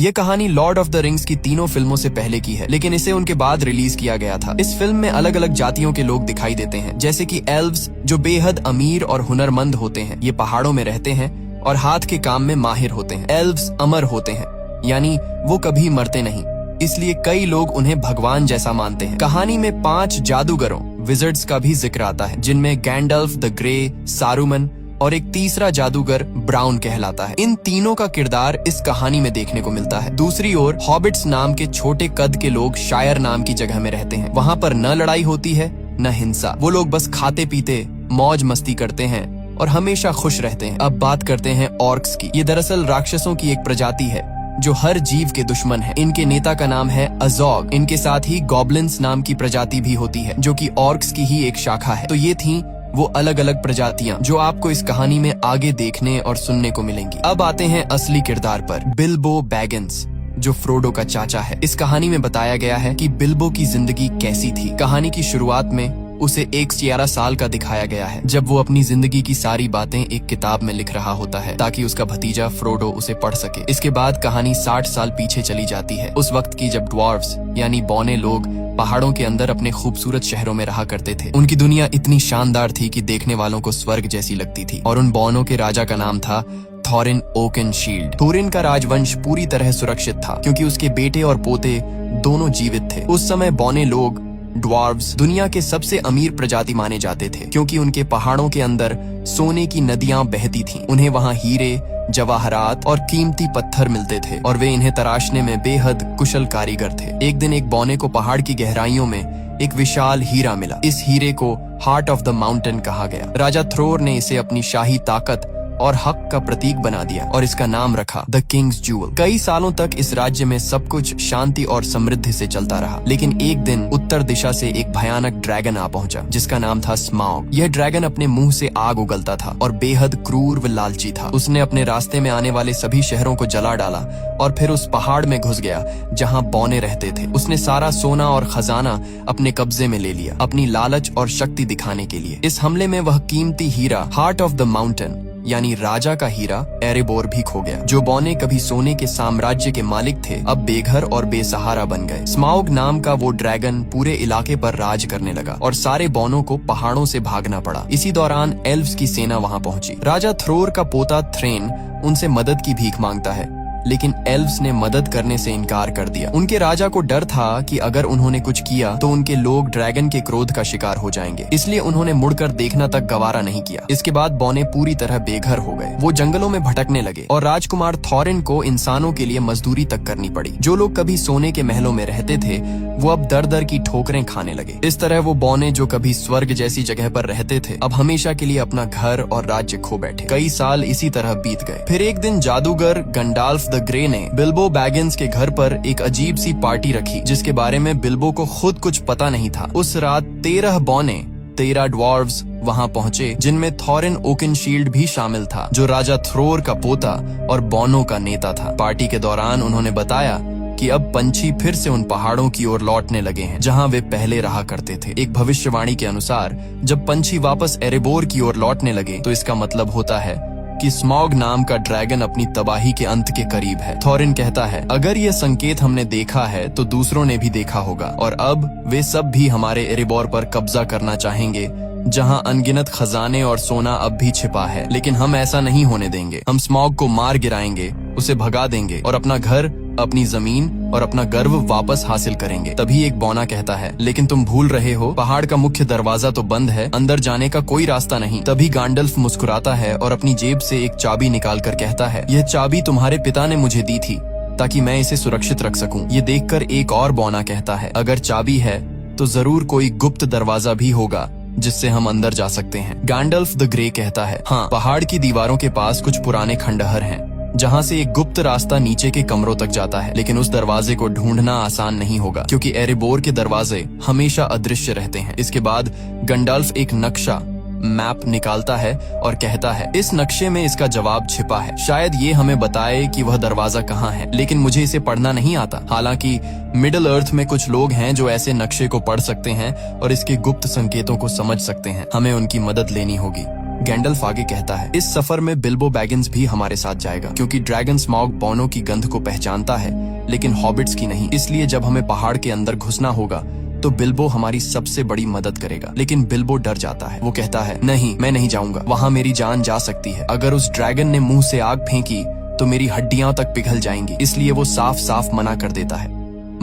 ये कहानी Lord of the rings की तीनों फिल्मों से पहले की है, लेकिन इसे उनके बाद रिलीज किया गया था। इस फिल्म में अलग अलग जातियों के लोग दिखाई देते हैं, जैसे कि एल्व्स जो बेहद अमीर और हुनरमंद होते हैं। ये पहाड़ों में रहते हैं और हाथ के काम में माहिर होते हैं। एल्व्स अमर होते हैं, यानी वो कभी मरते नहीं, इसलिए कई लोग उन्हें भगवान जैसा मानते हैं। कहानी में 5 जादूगरों विजर्ड्स का भी जिक्र आता है, जिनमें गैंडल्फ द ग्रे, सारूमन और एक तीसरा जादूगर ब्राउन कहलाता है। इन तीनों का किरदार इस कहानी में देखने को मिलता है। दूसरी ओर हॉबिट्स नाम के छोटे कद के लोग शायर नाम की जगह में रहते हैं। वहाँ पर न लड़ाई होती है न हिंसा। वो लोग बस खाते पीते मौज मस्ती करते हैं और हमेशा खुश रहते हैं। अब बात करते हैं ऑर्क्स की। ये दरअसल राक्षसों की एक प्रजाति है जो हर जीव के दुश्मन है। इनके नेता का नाम है अजोग। इनके साथ ही गॉब्लिन्स नाम की प्रजाति भी होती है, जो कि ऑर्क्स की ही एक शाखा है। तो ये थी वो अलग अलग प्रजातियां जो आपको इस कहानी में आगे देखने और सुनने को मिलेंगी। अब आते हैं असली किरदार पर, बिल्बो बैगिंस, जो फ्रोडो का चाचा है। इस कहानी में बताया गया है कि बिल्बो की जिंदगी कैसी थी। कहानी की शुरुआत में उसे 11 साल का दिखाया गया है, जब वो अपनी जिंदगी की सारी बातें एक किताब में लिख रहा होता है ताकि उसका भतीजा फ्रोडो उसे पढ़ सके। इसके बाद कहानी 60 साल पीछे चली जाती है, उस वक्त की जब ड्वार्फ्स यानी बौने लोग पहाड़ों के अंदर अपने खूबसूरत शहरों में रहा करते थे। उनकी दुनिया इतनी शानदार थी कि देखने वालों को स्वर्ग जैसी लगती थी, और उन बौनों के राजा का नाम था थॉरिन ओकेनशील्ड। थोरिन का राजवंश पूरी तरह सुरक्षित था क्योंकि उसके बेटे और पोते दोनों जीवित थे। उस समय बौने लोग ड्वार्व्स दुनिया के सबसे अमीर प्रजाति माने जाते थे, क्योंकि उनके पहाड़ों के अंदर सोने की नदियां बहती थीं। उन्हें वहां हीरे, जवाहरात और कीमती पत्थर मिलते थे और वे इन्हें तराशने में बेहद कुशल कारीगर थे। एक दिन एक बौने को पहाड़ की गहराइयों में एक विशाल हीरा मिला। इस हीरे को हार्ट ऑफ द माउंटेन कहा गया। राजा थ्रोर ने इसे अपनी शाही ताकत और हक का प्रतीक बना दिया और इसका नाम रखा द किंग्स जूअल। कई सालों तक इस राज्य में सब कुछ शांति और समृद्धि से चलता रहा, लेकिन एक दिन उत्तर दिशा से एक भयानक ड्रैगन आ पहुंचा, जिसका नाम था स्माउग। यह ड्रैगन अपने मुंह से आग उगलता था और बेहद क्रूर व लालची था। उसने अपने रास्ते में आने वाले सभी शहरों को जला डाला और फिर उस पहाड़ में घुस गया जहाँ बौने रहते थे। उसने सारा सोना और खजाना अपने कब्जे में ले लिया, अपनी लालच और शक्ति दिखाने के लिए। इस हमले में वह कीमती हीरा हार्ट ऑफ द माउंटेन यानी राजा का हीरा एरेबोर भी खो गया। जो बौने कभी सोने के साम्राज्य के मालिक थे, अब बेघर और बेसहारा बन गए। स्माउग नाम का वो ड्रैगन पूरे इलाके पर राज करने लगा और सारे बौनों को पहाड़ों से भागना पड़ा। इसी दौरान एल्व्स की सेना वहां पहुंची। राजा थ्रोर का पोता थ्रेन उनसे मदद की भीख मांगता है, लेकिन एल्व्स ने मदद करने से इनकार कर दिया। उनके राजा को डर था कि अगर उन्होंने कुछ किया तो उनके लोग ड्रैगन के क्रोध का शिकार हो जाएंगे, इसलिए उन्होंने मुड़कर देखना तक गवारा नहीं किया। इसके बाद बौने पूरी तरह बेघर हो गए। वो जंगलों में भटकने लगे और राजकुमार थॉरिन को इंसानों के लिए मजदूरी तक करनी पड़ी। जो लोग कभी सोने के महलों में रहते थे, वो अब दर दर की ठोकरें खाने लगे। इस तरह वो बौने जो कभी स्वर्ग जैसी जगह पर रहते थे, अब हमेशा के लिए अपना घर और राज्य खो बैठे। कई साल इसी तरह बीत गए। फिर एक दिन जादूगर गंडाल्फ द ग्रे ने बिल्बो बैगिंस के घर पर एक अजीब सी पार्टी रखी, जिसके बारे में बिल्बो को खुद कुछ पता नहीं था। उस रात 13 बौने, 13 ड्वार्व्स वहां पहुंचे, जिनमें थॉरिन ओकेनशील्ड भी शामिल था, जो राजा थ्रोर का पोता और बौनों का नेता था। पार्टी के दौरान उन्होंने बताया कि अब पंछी फिर से उन पहाड़ों की ओर लौटने लगे हैं जहां वे पहले रहा करते थे। एक भविष्यवाणी के अनुसार जब पंछी वापस एरेबोर की ओर लौटने लगे तो इसका मतलब होता है कि स्माउग नाम का ड्रैगन अपनी तबाही के अंत के करीब है। थॉरिन कहता है, अगर ये संकेत हमने देखा है तो दूसरों ने भी देखा होगा, और अब वे सब भी हमारे एरेबोर पर कब्जा करना चाहेंगे, जहां अनगिनत खजाने और सोना अब भी छिपा है। लेकिन हम ऐसा नहीं होने देंगे। हम स्माउग को मार गिराएंगे, उसे भगा देंगे और अपना घर, अपनी जमीन और अपना गर्व वापस हासिल करेंगे। तभी एक बौना कहता है, लेकिन तुम भूल रहे हो, पहाड़ का मुख्य दरवाजा तो बंद है, अंदर जाने का कोई रास्ता नहीं। तभी गैंडल्फ मुस्कुराता है और अपनी जेब से एक चाबी निकालकर कहता है, यह चाबी तुम्हारे पिता ने मुझे दी थी ताकि मैं इसे सुरक्षित रख सकूं। ये देखकर एक और बौना कहता है, अगर चाबी है तो जरूर कोई गुप्त दरवाजा भी होगा जिससे हम अंदर जा सकते हैं। गैंडल्फ द ग्रे कहता है, हाँ, पहाड़ की दीवारों के पास कुछ पुराने खंडहर हैं जहाँ से एक गुप्त रास्ता नीचे के कमरों तक जाता है, लेकिन उस दरवाजे को ढूंढना आसान नहीं होगा क्योंकि एरेबोर के दरवाजे हमेशा अदृश्य रहते हैं। इसके बाद गंडाल्फ एक नक्शा मैप निकालता है और कहता है, इस नक्शे में इसका जवाब छिपा है, शायद ये हमें बताए कि वह दरवाजा कहाँ है, लेकिन मुझे इसे पढ़ना नहीं आता। हालांकि मिडिल अर्थ में कुछ लोग हैं जो ऐसे नक्शे को पढ़ सकते हैं और इसके गुप्त संकेतों को समझ सकते हैं। हमें उनकी मदद लेनी होगी। गैंडल्फ आगे कहता है, इस सफर में बिल्बो बैगिंस भी हमारे साथ जाएगा, क्योंकि ड्रैगन स्मॉग बौनों की गंध को पहचानता है लेकिन हॉबिट्स की नहीं। इसलिए जब हमें पहाड़ के अंदर घुसना होगा तो बिल्बो हमारी सबसे बड़ी मदद करेगा। लेकिन बिल्बो डर जाता है। वो कहता है, नहीं, मैं नहीं जाऊंगा, वहाँ मेरी जान जा सकती है। अगर उस ड्रैगन ने मुंह से आग फेंकी तो मेरी हड्डियां तक पिघल जाएंगी। इसलिए वो साफ साफ मना कर देता है।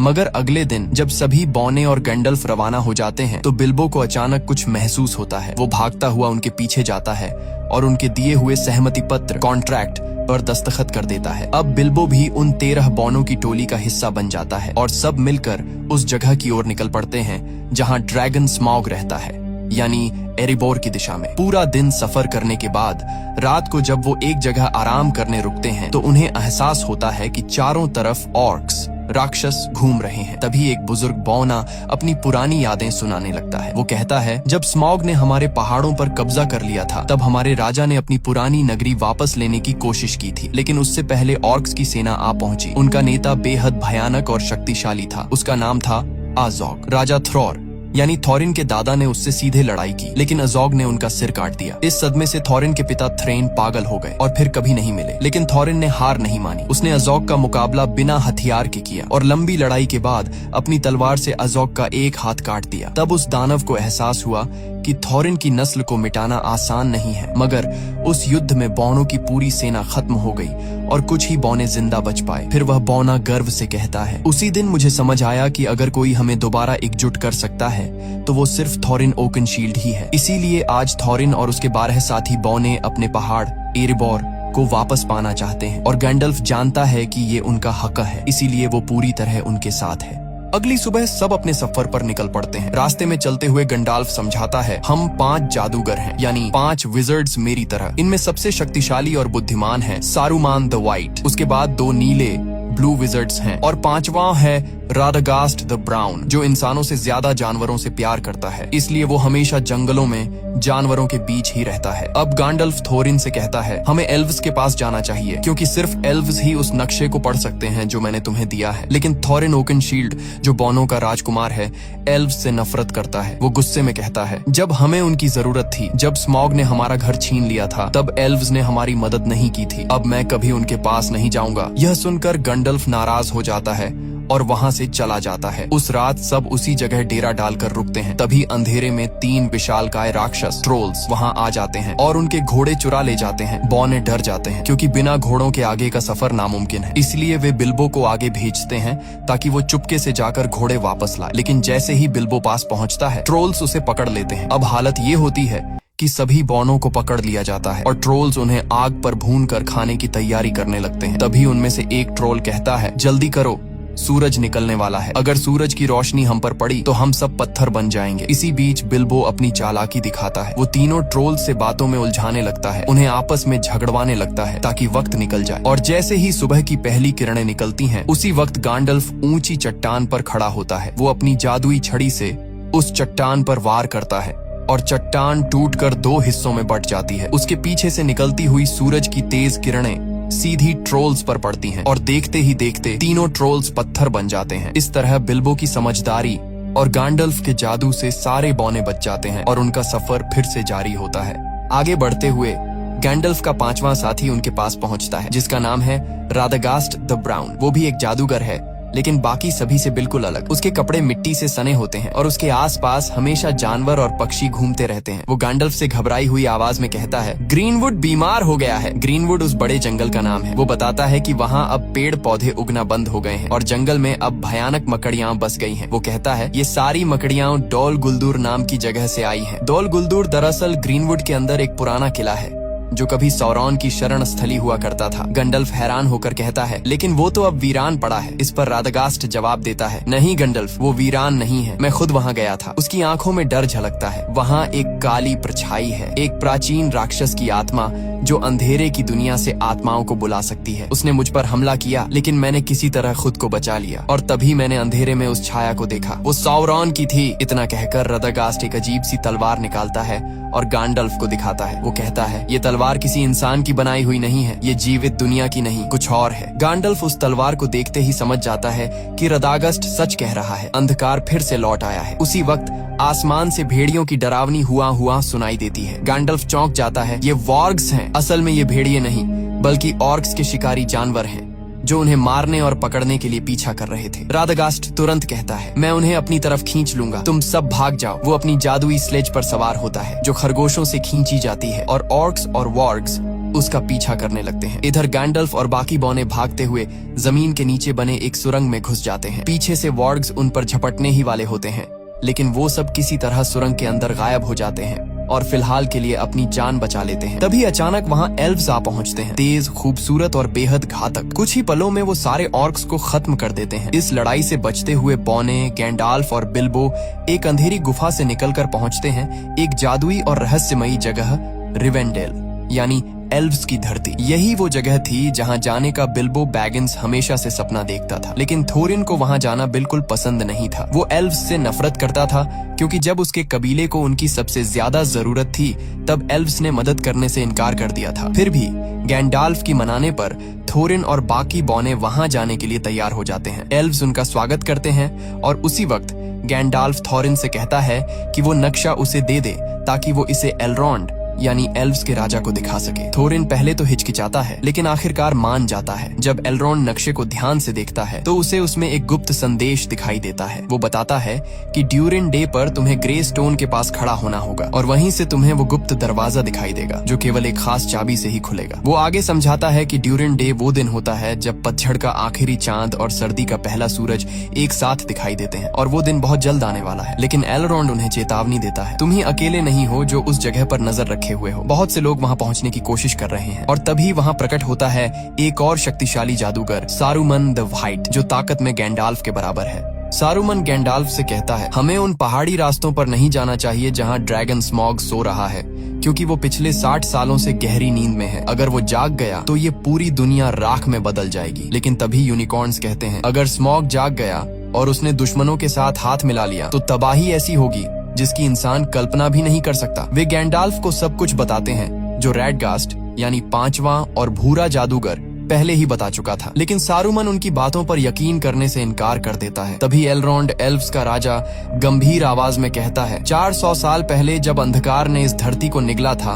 मगर अगले दिन जब सभी बौने और गैंडल्फ रवाना हो जाते हैं तो बिल्बो को अचानक कुछ महसूस होता है। वो भागता हुआ उनके पीछे जाता है और उनके दिए हुए सहमति पत्र कॉन्ट्रैक्ट पर दस्तखत कर देता है। अब बिल्बो भी उन 13 बौनों की टोली का हिस्सा बन जाता है और सब मिलकर उस जगह की ओर निकल पड़ते हैं जहां ड्रैगन स्मॉग रहता है, यानी एरिबोर की दिशा में। पूरा दिन सफर करने के बाद रात को जब वो एक जगह आराम करने रुकते हैं तो उन्हें एहसास होता है कि चारों तरफ ऑर्क्स राक्षस घूम रहे हैं। तभी एक बुजुर्ग बौना अपनी पुरानी यादें सुनाने लगता है। वो कहता है, जब स्मॉग ने हमारे पहाड़ों पर कब्जा कर लिया था तब हमारे राजा ने अपनी पुरानी नगरी वापस लेने की कोशिश की थी, लेकिन उससे पहले ऑर्क्स की सेना आ पहुंची। उनका नेता बेहद भयानक और शक्तिशाली था। उसका नाम था आजोग। राजा थ्रॉर यानी थॉरिन के दादा ने उससे सीधे लड़ाई की, लेकिन अजोग ने उनका सिर काट दिया। इस सदमे से थॉरिन के पिता थ्रेन पागल हो गए और फिर कभी नहीं मिले। लेकिन थॉरिन ने हार नहीं मानी। उसने अजोग का मुकाबला बिना हथियार के किया और लंबी लड़ाई के बाद अपनी तलवार से अजोग का एक हाथ काट दिया। तब उस दानव को एहसास हुआ कि थॉरिन की नस्ल को मिटाना आसान नहीं है। मगर उस युद्ध में बौनों की पूरी सेना खत्म हो गई और कुछ ही बौने जिंदा बच पाए। फिर वह बौना गर्व से कहता है, उसी दिन मुझे समझ आया कि अगर कोई हमें दोबारा एकजुट कर सकता है तो वो सिर्फ थॉरिन ओकनशील्ड ही है। इसीलिए आज थॉरिन और उसके 12 साथी बौने अपने पहाड़ एरिबोर को वापस पाना चाहते हैं और गैंडल्फ जानता है कि ये उनका हक है, इसीलिए वो पूरी तरह उनके साथ है। अगली सुबह सब अपने सफर पर निकल पड़ते हैं। रास्ते में चलते हुए गंडाल्फ समझाता है, हम 5 जादूगर हैं, यानी 5 विजर्ड्स मेरी तरह। इनमें सबसे शक्तिशाली और बुद्धिमान है सारूमान द वाइट, उसके बाद 2 नीले ब्लू विजर्ड्स हैं और 5वां है राडागास्ट द ब्राउन, जो इंसानों से ज्यादा जानवरों से प्यार करता है, इसलिए वो हमेशा जंगलों में जानवरों के बीच ही रहता है। अब गैंडल्फ थोरिन से कहता है, हमें एल्व्स के पास जाना चाहिए, क्योंकि सिर्फ एल्व्स ही उस नक्शे को पढ़ सकते हैं जो मैंने तुम्हें दिया है। लेकिन थोरिन ओकनशील्ड, जो बौनों का राजकुमार है, एल्व्स से नफरत करता है। वो गुस्से में कहता है, जब हमें उनकी जरूरत थी, जब स्मॉग ने हमारा घर छीन लिया था, तब एल्व्स ने हमारी मदद नहीं की थी। अब मैं कभी उनके पास नहीं जाऊंगा। यह सुनकर गैंडल्फ नाराज हो जाता है और वहाँ से चला जाता है। उस रात सब उसी जगह डेरा डालकर रुकते हैं। तभी अंधेरे में 3 विशालकाय राक्षस ट्रोल्स वहाँ आ जाते हैं और उनके घोड़े चुरा ले जाते हैं। बौने डर जाते हैं, क्योंकि बिना घोड़ों के आगे का सफर नामुमकिन है। इसलिए वे बिल्बो को आगे भेजते हैं ताकि वो चुपके से जाकर घोड़े वापस लाए। लेकिन जैसे ही बिल्बो पास पहुँचता है, ट्रोल्स उसे पकड़ लेते हैं। अब हालत ये होती है कि सभी बौनों को पकड़ लिया जाता है और ट्रोल्स उन्हें आग पर भूनकर खाने की तैयारी करने लगते हैं। तभी उनमें से एक ट्रोल कहता है, जल्दी करो, सूरज निकलने वाला है। अगर सूरज की रोशनी हम पर पड़ी तो हम सब पत्थर बन जाएंगे। इसी बीच बिल्बो अपनी चालाकी दिखाता है। वो तीनों ट्रोल्स से बातों में उलझाने लगता है, उन्हें आपस में झगड़वाने लगता है ताकि वक्त निकल जाए। और जैसे ही सुबह की पहली किरणें निकलती हैं, उसी वक्त गैंडल्फ ऊंची चट्टान पर खड़ा होता है। वो अपनी जादुई छड़ी से उस चट्टान पर वार करता है और चट्टान टूटकर 2 हिस्सों में बंट जाती है। उसके पीछे से निकलती हुई सूरज की तेज किरणें सीधी ट्रोल्स पर पड़ती हैं और देखते ही देखते तीनों ट्रोल्स पत्थर बन जाते हैं। इस तरह बिल्बो की समझदारी और गैंडल्फ के जादू से सारे बौने बच जाते हैं और उनका सफर फिर से जारी होता है। आगे बढ़ते हुए गैंडल्फ का 5वां साथी उनके पास पहुंचता है, जिसका नाम है राडागास्ट द ब्राउन। वो भी एक जादूगर है, लेकिन बाकी सभी से बिल्कुल अलग। उसके कपड़े मिट्टी से सने होते हैं और उसके आसपास हमेशा जानवर और पक्षी घूमते रहते हैं। वो गैंडल्फ से घबराई हुई आवाज में कहता है, ग्रीनवुड बीमार हो गया है। ग्रीनवुड उस बड़े जंगल का नाम है। वो बताता है कि वहाँ अब पेड़ पौधे उगना बंद हो गए हैं और जंगल में अब भयानक मकड़ियाँ बस गई हैं। वो कहता है, ये सारी मकड़ियाँ डोल गुलदूर नाम की जगह से आई हैं। डोल गुलदूर दरअसल ग्रीनवुड के अंदर एक पुराना किला है जो कभी सौरॉन की शरण स्थली हुआ करता था। गैंडल्फ हैरान होकर कहता है, लेकिन वो तो अब वीरान पड़ा है। इस पर राडागास्ट जवाब देता है, नहीं गैंडल्फ, वो वीरान नहीं है, मैं खुद वहाँ गया था। उसकी आंखों में डर झलकता है। वहाँ एक काली परछाई है, एक प्राचीन राक्षस की आत्मा जो अंधेरे की दुनिया से आत्माओं को बुला सकती है। उसने मुझ पर हमला किया, लेकिन मैंने किसी तरह खुद को बचा लिया और तभी मैंने अंधेरे में उस छाया को देखा। वो सौरॉन की थी। इतना कहकर राडागास्ट एक अजीब सी तलवार निकालता है और गैंडल्फ को दिखाता है। वो कहता है, ये तलवार किसी इंसान की बनाई हुई नहीं है, ये जीवित दुनिया की नहीं, कुछ और है। गैंडल्फ उस तलवार को देखते ही समझ जाता है कि राडागास्ट सच कह रहा है। अंधकार फिर से लौट आया है। उसी वक्त आसमान से भेड़ियों की डरावनी हुआ हुआ सुनाई देती है। गैंडल्फ चौंक जाता है। ये वॉर्ग्स हैं। असल में ये भेड़िए नहीं बल्कि ऑर्क्स के शिकारी जानवर हैं जो उन्हें मारने और पकड़ने के लिए पीछा कर रहे थे। रादागास्ट तुरंत कहता है, मैं उन्हें अपनी तरफ खींच लूंगा, तुम सब भाग जाओ। वो अपनी जादुई स्लेज पर सवार होता है जो खरगोशों से खींची जाती है और ऑर्क्स और वॉर्ग्स उसका पीछा करने लगते हैं। इधर गैंडल्फ और बाकी बौने भागते हुए जमीन के नीचे बने एक सुरंग में घुस जाते हैं। पीछे से वॉर्ग्स उन पर झपटने ही वाले होते हैं, लेकिन वो सब किसी तरह सुरंग के अंदर गायब हो जाते हैं और फिलहाल के लिए अपनी जान बचा लेते हैं। तभी अचानक वहाँ एल्व्स आ पहुँचते हैं, तेज, खूबसूरत और बेहद घातक। कुछ ही पलों में वो सारे ऑर्क्स को खत्म कर देते हैं। इस लड़ाई से बचते हुए बौने, गैंडाल्फ और बिल्बो एक अंधेरी गुफा से निकलकर पहुँचते हैं एक जादुई और रहस्यमयी जगह, रिवेंडेल यानी एल्व्स की धरती। यही वो जगह थी जहां जाने का बिल्बो बैगिंस हमेशा से सपना देखता था, लेकिन थोरिन को वहां जाना बिल्कुल पसंद नहीं था। वो एल्व्स से नफरत करता था क्योंकि जब उसके कबीले को उनकी सबसे ज्यादा जरूरत थी तब एल्व्स ने मदद करने से इनकार कर दिया था। फिर भी गैंडाल्फ की मनाने पर थोरिन और बाकी बौने वहां जाने के लिए तैयार हो जाते हैं। एल्व्स उनका स्वागत करते हैं और उसी वक्त गैंडाल्फ थोरिन से कहता है कि वो नक्शा उसे दे दे ताकि वो इसे एलरॉन्ड यानी एल्व्स के राजा को दिखा सके। थोरिन पहले तो हिचकिचाता है लेकिन आखिरकार मान जाता है। जब एलरॉन्ड नक्शे को ध्यान से देखता है तो उसे उसमें एक गुप्त संदेश दिखाई देता है। वो बताता है कि ड्यूरिन डे पर तुम्हें ग्रे स्टोन के पास खड़ा होना होगा और वहीं से तुम्हें वो गुप्त दरवाजा दिखाई देगा जो केवल एक खास चाबी से ही खुलेगा। वो आगे समझाता है कि ड्यूरिन डे वो दिन होता है जब पतझड़ का आखिरी चांद और सर्दी का पहला सूरज एक साथ दिखाई देते हैं और वो दिन बहुत जल्द आने वाला है। लेकिन एलरॉन्ड उन्हें चेतावनी देता है, तुम ही अकेले नहीं हो जो उस जगह पर नजर रखे हुए हो, बहुत से लोग वहां पहुंचने की कोशिश कर रहे हैं। और तभी वहां प्रकट होता है एक और शक्तिशाली जादूगर, सारूमन द व्हाइट, जो ताकत में गैंडाल्फ के बराबर है। सारूमन गैंडाल्फ से कहता है, हमें उन पहाड़ी रास्तों पर नहीं जाना चाहिए जहां ड्रैगन स्मॉग सो रहा है, क्योंकि वो पिछले 60 सालों से गहरी नींद में है। अगर वो जाग गया तो ये पूरी दुनिया राख में बदल जाएगी। लेकिन तभी यूनिकॉर्न्स कहते हैं, अगर स्मॉग जाग गया और उसने दुश्मनों के साथ हाथ मिला लिया तो तबाही ऐसी होगी जिसकी इंसान कल्पना भी नहीं कर सकता। वे गैंडाल्फ को सब कुछ बताते हैं जो रैडगास्ट यानी 5वां और भूरा जादूगर पहले ही बता चुका था, लेकिन सारूमन उनकी बातों पर यकीन करने से इनकार कर देता है। तभी एलरॉन्ड, एल्व्स का राजा, गंभीर आवाज में कहता है, 400 साल पहले जब अंधकार ने इस धरती को निगला था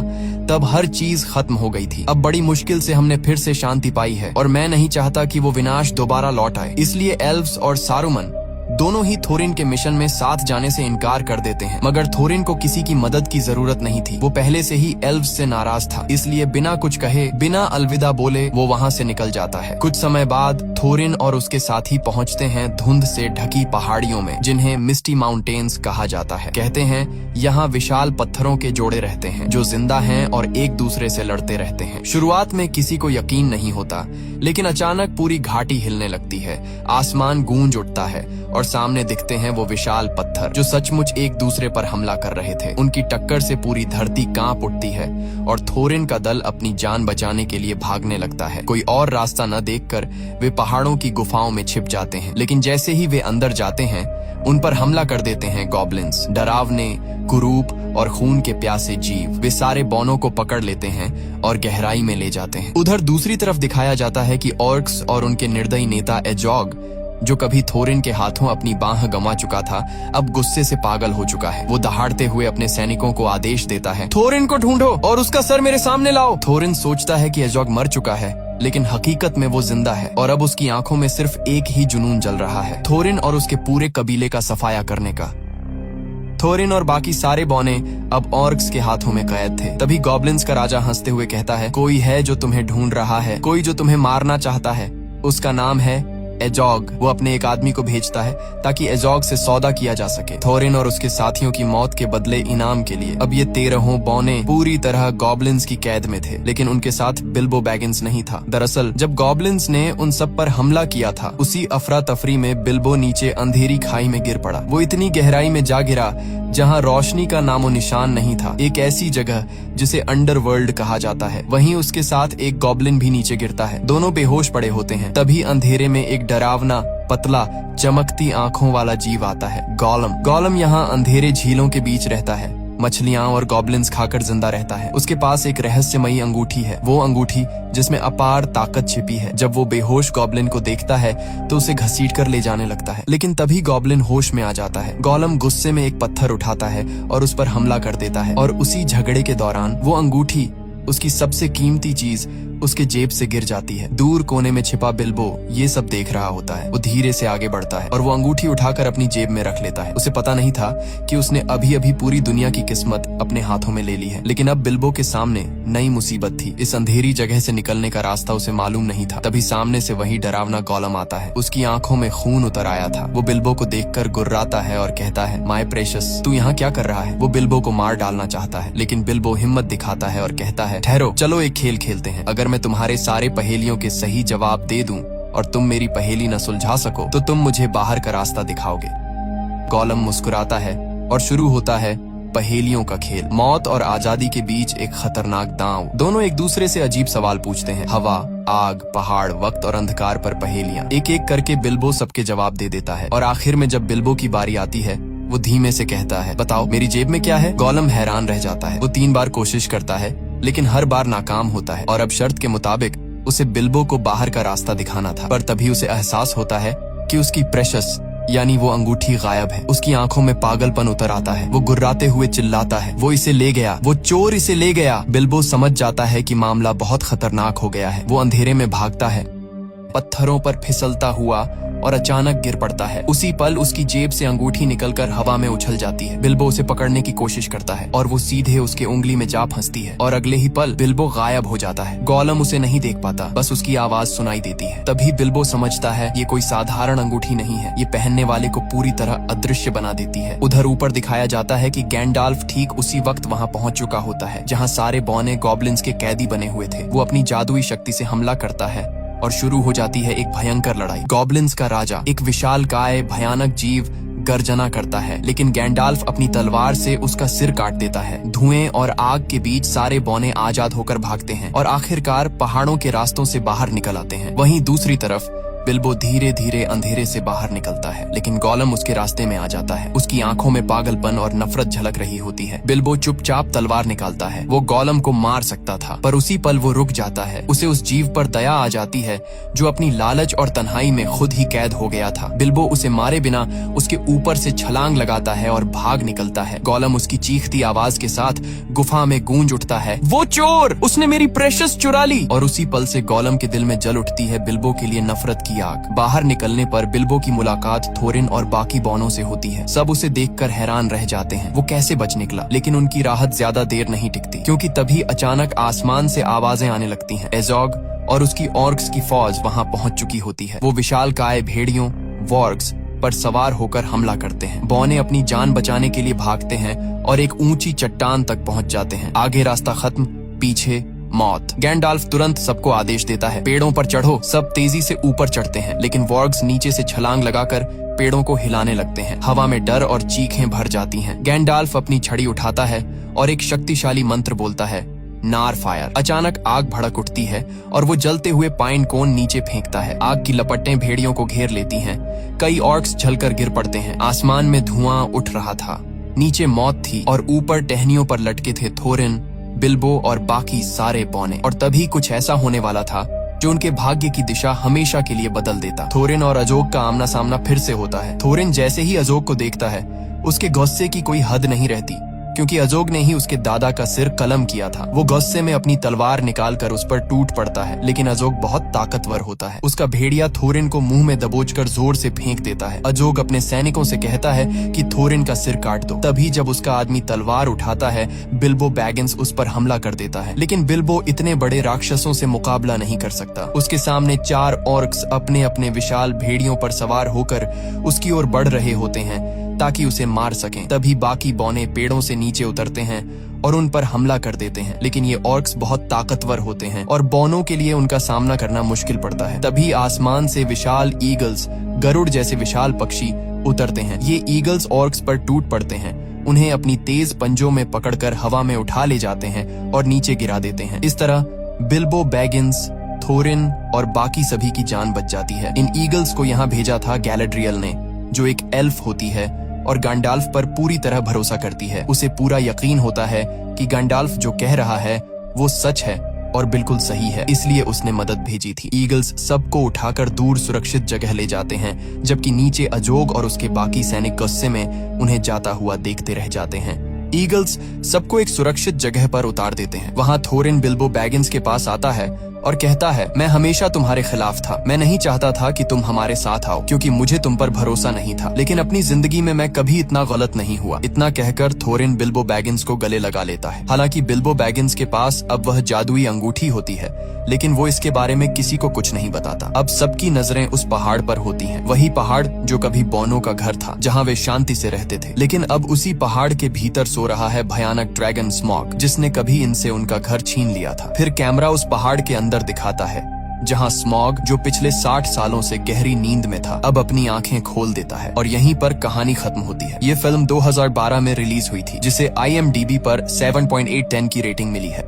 तब हर चीज खत्म हो गई थी। अब बड़ी मुश्किल से हमने फिर से शांति पाई है और मैं नहीं चाहता कि वो विनाश दोबारा लौट आए। इसलिए एल्व्स और सारूमन दोनों ही थोरिन के मिशन में साथ जाने से इनकार कर देते हैं। मगर थोरिन को किसी की मदद की जरूरत नहीं थी। वो पहले से ही एल्व्स से नाराज था, इसलिए बिना कुछ कहे, बिना अलविदा बोले वो वहां से निकल जाता है। कुछ समय बाद थोरिन और उसके साथी पहुंचते हैं धुंध से ढकी पहाड़ियों में, जिन्हें मिस्टी माउंटेन्स कहा जाता है। कहते हैं यहाँ विशाल पत्थरों के जोड़े रहते हैं जो जिंदा हैं और एक दूसरे से लड़ते रहते हैं। शुरुआत में किसी को यकीन नहीं होता, लेकिन अचानक पूरी घाटी हिलने लगती है, आसमान गूंज उठता है और सामने दिखते हैं वो विशाल पत्थर जो सचमुच एक दूसरे पर हमला कर रहे थे। उनकी टक्कर से पूरी धरती कांप उठती है और थोरिन का दल अपनी जान बचाने के लिए भागने लगता है। कोई और रास्ता न देखकर वे पहाड़ों की गुफाओं में छिप जाते हैं, लेकिन जैसे ही वे अंदर जाते हैं उन पर हमला कर देते हैं गॉब्लिन्स, डरावने, कुरूप और खून के प्यासे जीव। वे सारे बौनों को पकड़ लेते हैं और गहराई में ले जाते हैं। उधर दूसरी तरफ दिखाया जाता है कि ऑर्क्स और उनके निर्दयी नेता एजॉग, जो कभी थोरिन के हाथों अपनी बाह गंवा चुका था, अब गुस्से से पागल हो चुका है। वो दहाड़ते हुए अपने सैनिकों को आदेश देता है, थोरिन को ढूंढो और उसका सर मेरे सामने लाओ। थोरिन सोचता है कि एजॉग मर चुका है, लेकिन हकीकत में वो जिंदा है और अब उसकी आंखों में सिर्फ एक ही जुनून जल रहा है, थोरिन और उसके पूरे कबीले का सफाया करने का। थोरिन और बाकी सारे बौने अब ऑर्क्स के हाथों में कैद थे। तभी गॉब्लिन्स का राजा हंसते हुए कहता है, कोई है जो तुम्हें ढूंढ रहा है, कोई जो तुम्हें मारना चाहता है। उसका नाम है एजॉग। वो अपने एक आदमी को भेजता है ताकि एजॉग से सौदा किया जा सके, थोरिन और उसके साथियों की मौत के बदले इनाम के लिए। अब ये 13 बौने पूरी तरह गॉब्लिन्स की कैद में थे, लेकिन उनके साथ बिल्बो बैगिंस नहीं था। दरअसल जब गॉब्लिन्स ने उन सब पर हमला किया था, उसी अफरा तफरी में बिल्बो नीचे अंधेरी खाई में गिर पड़ा। वो इतनी गहराई में जा गिरा जहाँ रोशनी का नामो निशान नहीं था, एक ऐसी जगह जिसे अंडरवर्ल्ड कहा जाता है। वहीं उसके साथ एक गॉब्लिन भी नीचे गिरता है। दोनों बेहोश पड़े होते हैं। तभी अंधेरे में एक डरावना, पतला, चमकती आंखों वाला जीव आता है, गॉलम। गॉलम यहाँ अंधेरे झीलों के बीच रहता है मछलियां और गॉब्लिन्स खाकर जिंदा रहता है। उसके पास एक रहस्यमयी अंगूठी है, वो अंगूठी जिसमें अपार ताकत छिपी है। जब वो बेहोश गॉब्लिन को देखता है तो उसे घसीट कर ले जाने लगता है, लेकिन तभी गॉब्लिन होश में आ जाता है। गोलम गुस्से में एक पत्थर उठाता है और उस पर हमला कर देता है, और उसी झगड़े के दौरान वो अंगूठी, उसकी सबसे कीमती चीज, उसके जेब से गिर जाती है। दूर कोने में छिपा बिल्बो ये सब देख रहा होता है। वो धीरे से आगे बढ़ता है और वो अंगूठी उठाकर अपनी जेब में रख लेता है। उसे पता नहीं था कि उसने अभी अभी पूरी दुनिया की किस्मत अपने हाथों में ले ली है, लेकिन अब बिल्बो के सामने नई मुसीबत थी। इस अंधेरी जगह से निकलने का रास्ता उसे मालूम नहीं था। तभी सामने से वही डरावना गोलम आता है। उसकी आंखों में खून उतर आया था। वो बिल्बो को देखकर गुर्राता है और कहता है, माय प्रेशियस, तू यहाँ क्या कर रहा है? वो बिल्बो को मार डालना चाहता है, लेकिन बिल्बो हिम्मत दिखाता है और कहता है, ठहरो, चलो एक खेल खेलते हैं। अगर मैं तुम्हारे सारे पहेलियों के सही जवाब दे दूं और तुम मेरी पहेली न सुलझा सको तो तुम मुझे बाहर का रास्ता दिखाओगे। गोलम मुस्कुराता है और शुरू होता है पहेलियों का खेल। मौत और आजादी के बीच एक खतरनाक दांव। दोनों एक दूसरे से अजीब सवाल पूछते हैं। हवा, आग, पहाड़, वक्त और अंधकार पर पहेलियां। एक एक करके बिल्बो सबके जवाब दे देता है, और आखिर में जब बिल्बो की बारी आती है वो धीमे से कहता है, बताओ मेरी जेब में क्या है? गोलम हैरान रह जाता है। वो 3 बार कोशिश करता है, लेकिन हर बार नाकाम होता है, और अब शर्त के मुताबिक उसे बिल्बो को बाहर का रास्ता दिखाना था। पर तभी उसे एहसास होता है कि उसकी प्रेशस यानी वो अंगूठी गायब है। उसकी आंखों में पागलपन उतर आता है। वो गुर्राते हुए चिल्लाता है, वो इसे ले गया, वो चोर इसे ले गया। बिल्बो समझ जाता है कि मामला बहुत खतरनाक हो गया है। वो अंधेरे में भागता है, पत्थरों पर फिसलता हुआ, और अचानक गिर पड़ता है। उसी पल उसकी जेब से अंगूठी निकलकर हवा में उछल जाती है। बिल्बो उसे पकड़ने की कोशिश करता है और वो सीधे उसके उंगली में जा फंसती है, और अगले ही पल बिल्बो गायब हो जाता है। गोलम उसे नहीं देख पाता, बस उसकी आवाज सुनाई देती है। तभी बिल्बो समझता है ये कोई साधारण अंगूठी नहीं है, ये पहनने वाले को पूरी तरह अदृश्य बना देती है। उधर ऊपर दिखाया जाता है कि गैंडाल्फ ठीक उसी वक्त वहाँ पहुँच चुका होता है जहाँ सारे बौने गॉब्लिन्स के कैदी बने हुए थे। वो अपनी जादुई शक्ति से हमला करता है और शुरू हो जाती है एक भयंकर लड़ाई। गॉब्लिन्स का राजा, एक विशालकाय भयानक जीव, गर्जना करता है, लेकिन गैंडाल्फ अपनी तलवार से उसका सिर काट देता है। धुएं और आग के बीच सारे बौने आजाद होकर भागते हैं और आखिरकार पहाड़ों के रास्तों से बाहर निकल आते हैं। वहीं दूसरी तरफ बिल्बो धीरे धीरे अंधेरे से बाहर निकलता है, लेकिन गोलम उसके रास्ते में आ जाता है। उसकी आंखों में पागलपन और नफरत झलक रही होती है। बिल्बो चुपचाप तलवार निकालता है। वो गोलम को मार सकता था, पर उसी पल वो रुक जाता है। उसे उस जीव पर दया आ जाती है जो अपनी लालच और तन्हाई में खुद ही कैद हो गया था। बिल्बो उसे मारे बिना उसके ऊपर से छलांग लगाता है और भाग निकलता है। गोलम उसकी चीखती आवाज के साथ गुफा में गूंज उठता है, वो चोर, उसने मेरी प्रेशियस चुरा ली। और उसी पल से गोलम के दिल में जल उठती है बिल्बो के लिए नफरत की आग। बाहर निकलने पर बिल्बो की मुलाकात थोरिन और बाकी बौनों से होती है। सब उसे देखकर हैरान रह जाते हैं, वो कैसे बच निकला। लेकिन उनकी राहत ज्यादा देर नहीं टिकती, क्योंकि तभी अचानक आसमान से आवाजें आने लगती हैं। एजोग और उसकी ऑर्क्स की फौज वहां पहुंच चुकी होती है। वो विशालकाय भेड़ियों, वॉर्क्स पर सवार होकर हमला करते हैं। बौने अपनी जान बचाने के लिए भागते हैं और एक ऊंची चट्टान तक पहुंच जाते हैं। आगे रास्ता खत्म, पीछे मौत। गैंडाल्फ तुरंत सबको आदेश देता है, पेड़ों पर चढ़ो। सब तेजी से ऊपर चढ़ते हैं, लेकिन वॉर्ग्स नीचे से छलांग लगाकर पेड़ों को हिलाने लगते हैं। हवा में डर और चीखें भर जाती हैं। गैंडाल्फ अपनी छड़ी उठाता है और एक शक्तिशाली मंत्र बोलता है, नार फायर। अचानक आग भड़क उठती है और वो जलते हुए पाइन कोन नीचे फेंकता है। आग की लपटें भेड़ियों को घेर लेती हैं। कई ऑर्क्स जलकर गिर पड़ते हैं। आसमान में धुआं उठ रहा था। नीचे मौत थी और ऊपर टहनियों पर लटके थे थोरिन, बिल्बो और बाकी सारे बौने। और तभी कुछ ऐसा होने वाला था जो उनके भाग्य की दिशा हमेशा के लिए बदल देता। थोरिन और अजोग का आमना सामना फिर से होता है। थोरिन जैसे ही अजोग को देखता है, उसके गुस्से की कोई हद नहीं रहती, क्योंकि अजोग ने ही उसके दादा का सिर कलम किया था। वो गुस्से में अपनी तलवार निकालकर उस पर टूट पड़ता है, लेकिन अजोग बहुत ताकतवर होता है। उसका भेड़िया थोरिन को मुंह में दबोचकर जोर से फेंक देता है। अजोग अपने सैनिकों से कहता है कि थोरिन का सिर काट दो। तभी जब उसका आदमी तलवार उठाता है, बिल्बो बैगिंस उस पर हमला कर देता है, लेकिन बिल्बो इतने बड़े राक्षसों से मुकाबला नहीं कर सकता। उसके सामने 4 ऑर्क्स अपने अपने विशाल भेड़ियों पर सवार होकर उसकी ओर बढ़ रहे होते हैं ताकि उसे मार सकें। तभी बाकी बौने पेड़ों से नीचे उतरते हैं और उन पर हमला कर देते हैं, लेकिन ये ऑर्क्स बहुत ताकतवर होते हैं और बौनों के लिए उनका सामना करना मुश्किल पड़ता है। तभी आसमान से विशाल ईगल्स, गरुड़ जैसे विशाल पक्षी उतरते हैं। ये ईगल्स ऑर्क्स पर टूट पड़ते हैं, उन्हें अपनी तेज पंजों में पकड़कर हवा में उठा ले जाते हैं और नीचे गिरा देते हैं। इस तरह बिल्बो बैगिंस, थोरिन और बाकी सभी की जान बच जाती है। इन ईगल्स को यहाँ भेजा था गैलेड्रियल ने, जो एक एल्फ होती है और गैंडाल्फ पर पूरी तरह भरोसा करती है। उसे पूरा यकीन होता है कि गैंडाल्फ जो कह रहा है वो सच है और बिल्कुल सही है, इसलिए उसने मदद भेजी थी। ईगल्स सबको उठाकर दूर सुरक्षित जगह ले जाते हैं, जबकि नीचे अजोग और उसके बाकी सैनिक गुस्से में उन्हें जाता हुआ देखते रह जाते हैं। ईगल्स सबको एक सुरक्षित जगह पर उतार देते हैं। वहां थोरिन बिल्बो बैगिंस के पास आता है और कहता है, मैं हमेशा तुम्हारे खिलाफ था। मैं नहीं चाहता था कि तुम हमारे साथ आओ क्योंकि मुझे तुम पर भरोसा नहीं था, लेकिन अपनी जिंदगी में मैं कभी इतना गलत नहीं हुआ। इतना कहकर थोरिन बिल्बो बैगिंस को गले लगा लेता है। हालांकि बिल्बो बैगिंस के पास अब वह जादुई अंगूठी होती है, लेकिन वो इसके बारे में किसी को कुछ नहीं बताता। अब सबकी नजरें उस पहाड़ पर होती हैं, वही पहाड़ जो कभी बोनो का घर था, जहाँ वे शांति से रहते थे। लेकिन अब उसी पहाड़ के भीतर सो रहा है भयानक ड्रैगन स्मॉग, जिसने कभी इनसे उनका घर छीन लिया था। फिर कैमरा उस पहाड़ के अंदर दिखाता है, जहां स्मॉग, जो पिछले 60 सालों से गहरी नींद में था, अब अपनी आंखें खोल देता है और यहीं पर कहानी खत्म होती है। ये फिल्म 2012 में रिलीज हुई थी, जिसे IMDb पर 7.8/10 की रेटिंग मिली है।